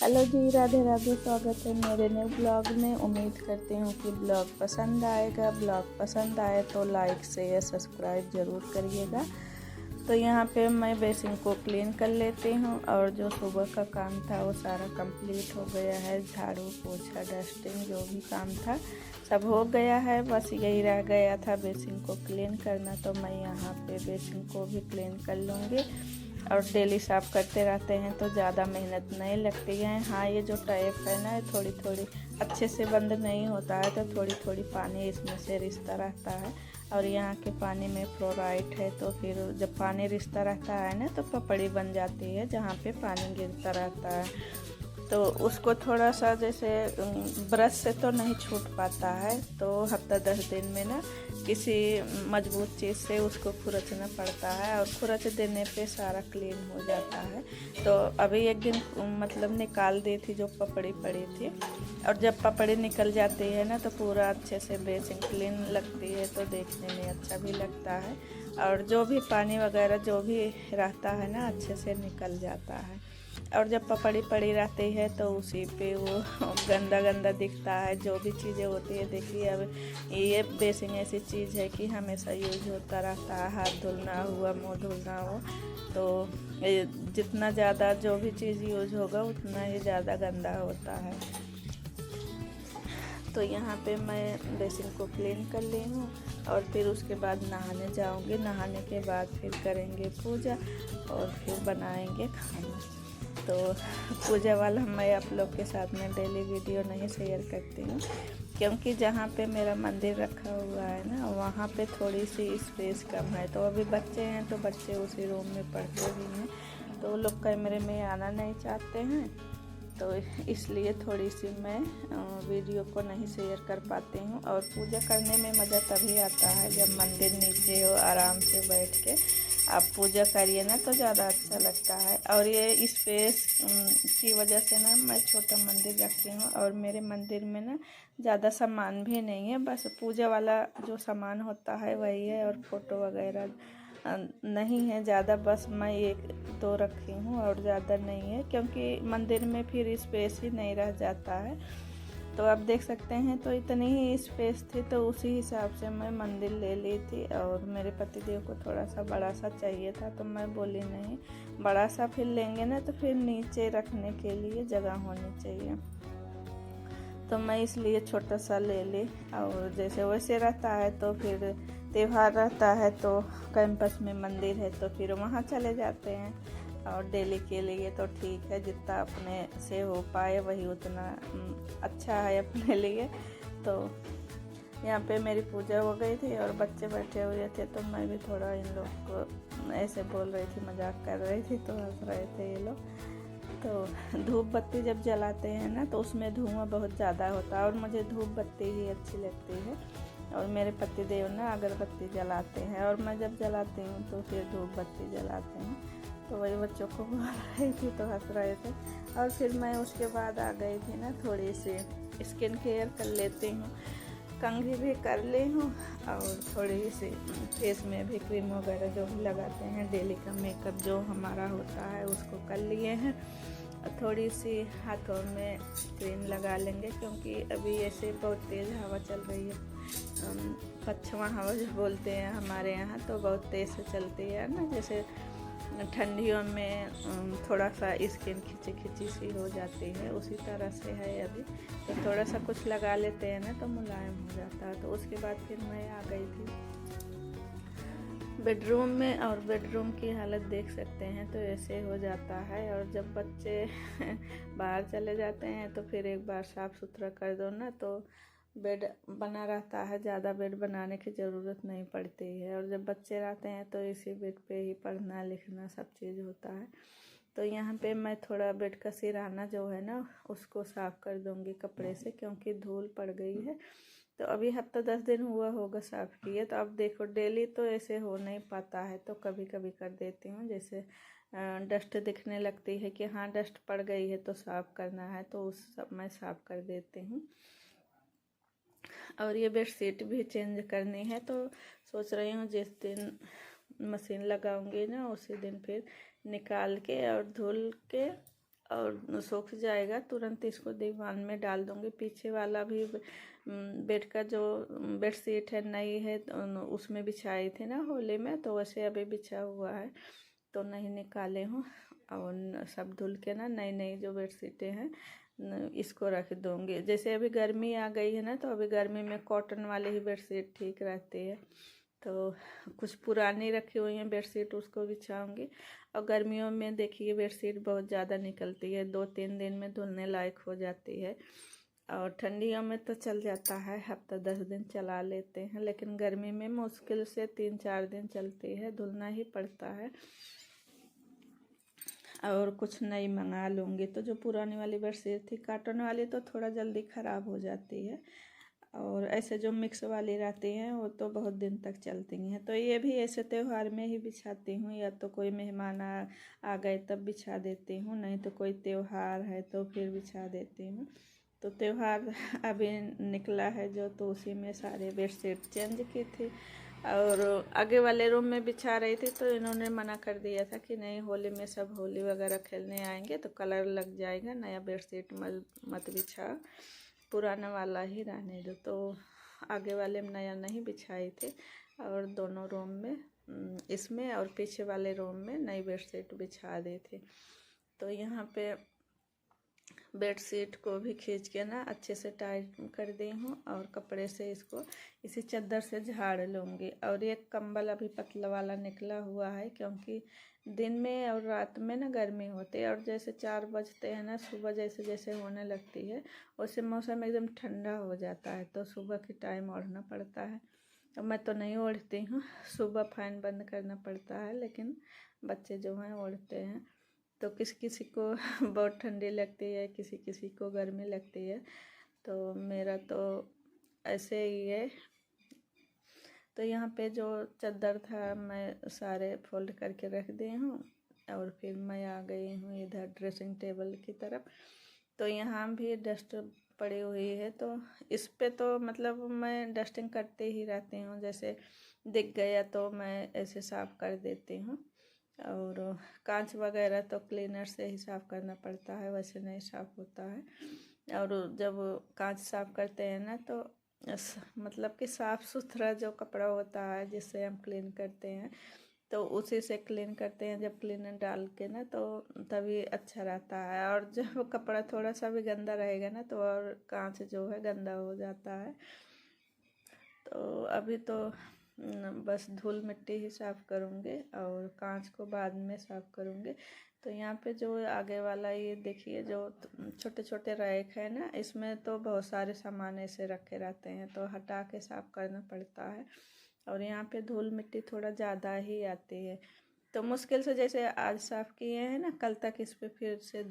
Hello जी, राधे राधे। स्वागत है मेरे नए ब्लॉग में। उम्मीद करती हूँ कि ब्लॉग पसंद आएगा। ब्लॉग पसंद आए तो लाइक शेयर सब्सक्राइब ज़रूर करिएगा। तो यहाँ पे मैं बेसिन को क्लीन कर लेती हूँ और जो सुबह का काम था वो सारा कंप्लीट हो गया है। झाड़ू पोछा डस्टिंग जो भी काम था सब हो गया है। बस यही रह गया था बेसिन को क्लीन करना, तो मैं यहाँ पे बेसिन को भी क्लीन कर लूँगी। और डेली साफ़ करते रहते हैं तो ज़्यादा मेहनत नहीं लगती है। हाँ, ये जो टैप है ना, थोड़ी थोड़ी अच्छे से बंद नहीं होता है तो थोड़ी थोड़ी पानी इसमें से रिसता रहता है। और यहाँ के पानी में फ्लोराइड है, तो फिर जब पानी रिसता रहता है ना तो पपड़ी बन जाती है जहाँ पे पानी गिरता रहता है। तो उसको थोड़ा सा जैसे ब्रश से तो नहीं छूट पाता है, तो हफ्ता 10 दिन में ना किसी मजबूत चीज़ से उसको खुरचना पड़ता है और खुरच देने पे सारा क्लीन हो जाता है। तो अभी एक दिन मतलब निकाल दी थी जो पपड़ी पड़ी थी, और जब पपड़ी निकल जाती है ना तो पूरा अच्छे से बेसिन क्लीन लगती है, तो देखने में अच्छा भी लगता है और जो भी पानी वगैरह जो भी रहता है ना अच्छे से निकल जाता है। और जब पपड़ी पड़ी रहती है तो उसी पे वो गंदा गंदा दिखता है। जो भी चीज़ें होती है, देखिए अब ये बेसिन ऐसी चीज़ है कि हमेशा यूज होता रहता है। हाथ धुलना हुआ, मुँह धुलना हो, तो जितना ज़्यादा जो भी चीज़ यूज होगा उतना ही ज़्यादा गंदा होता है। तो यहाँ पे मैं बेसिन को क्लीन कर ली हूँ और फिर उसके बाद नहाने जाऊँगी। नहाने के बाद फिर करेंगे पूजा और फिर बनाएंगे खाना। तो पूजा वाला मैं आप लोग के साथ में डेली वीडियो नहीं शेयर करती हूँ, क्योंकि जहाँ पे मेरा मंदिर रखा हुआ है ना वहाँ पे थोड़ी सी स्पेस कम है। तो अभी बच्चे हैं तो बच्चे उसी रूम में पढ़ते भी हैं, तो वो लोग कैमरे में आना नहीं चाहते हैं, तो इसलिए थोड़ी सी मैं वीडियो को नहीं शेयर कर पाती हूँ। और पूजा करने में मज़ा तभी आता है जब मंदिर नीचे हो, आराम से बैठ के आप पूजा करिए ना तो ज़्यादा अच्छा लगता है। और ये स्पेस की वजह से ना मैं छोटा मंदिर रखी हूँ और मेरे मंदिर में ना ज़्यादा सामान भी नहीं है, बस पूजा वाला जो सामान होता है वही है और फ़ोटो वगैरह नहीं है ज़्यादा। बस मैं एक दो रखी हूँ और ज़्यादा नहीं है, क्योंकि मंदिर में फिर स्पेस ही नहीं रह जाता है। तो आप देख सकते हैं, तो इतनी ही स्पेस थी तो उसी हिसाब से मैं मंदिर ले ली थी। और मेरे पतिदेव को थोड़ा सा बड़ा सा चाहिए था, तो मैं बोली नहीं, बड़ा सा फिर लेंगे ना तो फिर नीचे रखने के लिए जगह होनी चाहिए, तो मैं इसलिए छोटा सा ले ली। और जैसे वैसे रहता है तो फिर त्यौहार रहता है तो कैंपस में मंदिर है तो फिर वहाँ चले जाते हैं। और डेली के लिए तो ठीक है, जितना अपने से हो पाए वही उतना अच्छा है अपने लिए। तो यहाँ पे मेरी पूजा हो गई थी और बच्चे बैठे हुए थे, तो मैं भी थोड़ा इन लोग को ऐसे बोल रही थी, मजाक कर रही थी, तो हंस रहे थे ये लोग। तो धूप बत्ती जब जलाते हैं ना तो उसमें धुआं बहुत ज़्यादा होता है और मुझे धूप बत्ती ही अच्छी लगती है। और मेरे पतिदेव ना अगरबत्ती जलाते हैं और मैं जब जलाती हूँ तो फिर धूप बत्ती जलाते हैं। तो वही बच्चों को बोल रही थी तो हंस रहे थे। और फिर मैं उसके बाद आ गई थी ना, थोड़ी सी स्किन केयर कर लेती हूँ, कंघी भी कर ली हूँ और थोड़ी सी फेस में भी क्रीम वगैरह जो भी लगाते हैं डेली का मेकअप जो हमारा होता है उसको कर लिए हैं। थोड़ी सी हाथों में क्रीम लगा लेंगे, क्योंकि अभी ऐसे बहुत तेज़ हवा चल रही है। पछवा हवा जो बोलते हैं हमारे यहाँ, तो बहुत तेज़ से चलती है ना, जैसे ठंडियों में थोड़ा सा स्किन खिंची खिंची सी हो जाती है, उसी तरह से है अभी। तो थोड़ा सा कुछ लगा लेते हैं ना तो मुलायम हो जाता है। तो उसके बाद फिर मैं आ गई थी बेडरूम में, और बेडरूम की हालत देख सकते हैं, तो ऐसे हो जाता है। और जब बच्चे बाहर चले जाते हैं तो फिर एक बार साफ़ सुथरा कर दो ना तो बेड बना रहता है, ज़्यादा बेड बनाने की ज़रूरत नहीं पड़ती है। और जब बच्चे रहते हैं तो इसी बेड पे ही पढ़ना लिखना सब चीज़ होता है। तो यहाँ पे मैं थोड़ा बेड का सिरहाना जो है ना उसको साफ़ कर दूँगी कपड़े से, क्योंकि धूल पड़ गई है। तो अभी हफ्ता 10 दिन हुआ होगा साफ़ किए। तो अब देखो डेली तो ऐसे हो नहीं पाता है, तो कभी कभी कर देती हूँ। जैसे डस्ट दिखने लगती है कि हाँ डस्ट पड़ गई है तो साफ़ करना है, तो उस सब मैं साफ़ कर देती हूँ। और ये बेडशीट भी चेंज करनी है, तो सोच रही हूँ जिस दिन मशीन लगाऊंगी ना उसी दिन फिर निकाल के और धुल के और सूख जाएगा तुरंत इसको दीवान में डाल दूँगी। पीछे वाला भी बेड का जो बेडशीट है नई है, तो उसमें बिछाई थी ना होली में, तो वैसे अभी बिछा हुआ है तो नहीं निकाले हूँ। और सब धुल के ना नई नई जो बेडशीटें हैं इसको रख दूँगी। जैसे अभी गर्मी आ गई है ना, तो अभी गर्मी में कॉटन वाली ही बेडशीट ठीक रहती है। तो कुछ पुरानी रखी हुई हैं बेडशीट, उसको बिछाऊँगी। और गर्मियों में देखिए बेडशीट बहुत ज़्यादा निकलती है, 2-3 दिन में धुलने लायक हो जाती है। और ठंडियों में तो चल जाता है, हफ्ता 10 दिन चला लेते हैं, लेकिन गर्मी में मुश्किल से 3-4 दिन चलती है, धुलना ही पड़ता है। और कुछ नई मंगा लूँगी। तो जो पुरानी वाली बेडशीट थी कॉटन वाली, तो थोड़ा जल्दी ख़राब हो जाती है, और ऐसे जो मिक्स वाली रहती हैं वो तो बहुत दिन तक चलती हैं। तो ये भी ऐसे त्यौहार में ही बिछाती हूँ, या तो कोई मेहमान आ गए तब बिछा देती हूँ, नहीं तो कोई त्यौहार है तो फिर बिछा देती हूँ। तो त्यौहार अभी निकला है जो, तो उसी में सारे बेडशीट चेंज की थी। और आगे वाले रूम में बिछा रही थी, तो इन्होंने मना कर दिया था कि नहीं होली में सब होली वगैरह खेलने आएंगे तो कलर लग जाएगा, नया बेडशीट मत बिछा, पुराना वाला ही रहने दो। तो आगे वाले में नया नहीं बिछाए थे, और दोनों रूम में इसमें और पीछे वाले रूम में नई बेडशीट बिछा दी थी। तो यहाँ पे बेडशीट को भी खींच के ना अच्छे से टाइट कर दी हूँ, और कपड़े से इसको इसी चादर से झाड़ लूँगी। और एक कंबल अभी पतला वाला निकला हुआ है, क्योंकि दिन में और रात में ना गर्मी होती है, और जैसे 4 बजते हैं ना सुबह जैसे जैसे होने लगती है, वैसे मौसम एकदम ठंडा हो जाता है, तो सुबह के टाइम ओढ़ना पड़ता है। अब मैं तो नहीं ओढ़ती हूँ, सुबह फैन बंद करना पड़ता है, लेकिन बच्चे जो हैं ओढ़ते हैं। तो किसी किसी को बहुत ठंडी लगती है, किसी किसी को गर्मी लगती है, तो मेरा तो ऐसे ही है। तो यहाँ पे जो चादर था मैं सारे फोल्ड करके रख दी हूँ, और फिर मैं आ गई हूँ इधर ड्रेसिंग टेबल की तरफ। तो यहाँ भी डस्ट पड़ी हुई है, तो इस पे तो मतलब मैं डस्टिंग करते ही रहती हूँ, जैसे दिख गया तो मैं ऐसे साफ़ कर देती हूँ। और कांच वगैरह तो क्लीनर से ही साफ़ करना पड़ता है, वैसे नहीं साफ़ होता है। और जब कांच साफ़ करते हैं ना, तो मतलब कि साफ़ सुथरा जो कपड़ा होता है जिससे हम क्लीन करते हैं, तो उसी से क्लीन करते हैं जब क्लीनर डाल के ना, तो तभी अच्छा रहता है। और जब कपड़ा थोड़ा सा भी गंदा रहेगा ना, तो और कांच जो है गंदा हो जाता है। तो अभी तो बस धूल मिट्टी ही साफ़ करूँगी, और कांच को बाद में साफ़ करूँगी। तो यहाँ पे जो आगे वाला ये देखिए जो छोटे छोटे रैक है ना, इसमें तो बहुत सारे सामान ऐसे रखे रहते हैं, तो हटा के साफ़ करना पड़ता है। और यहाँ पे धूल मिट्टी थोड़ा ज़्यादा ही आती है, तो मुश्किल से जैसे आज साफ़ किए हैं ना, कल तक इस पर फिर से धूल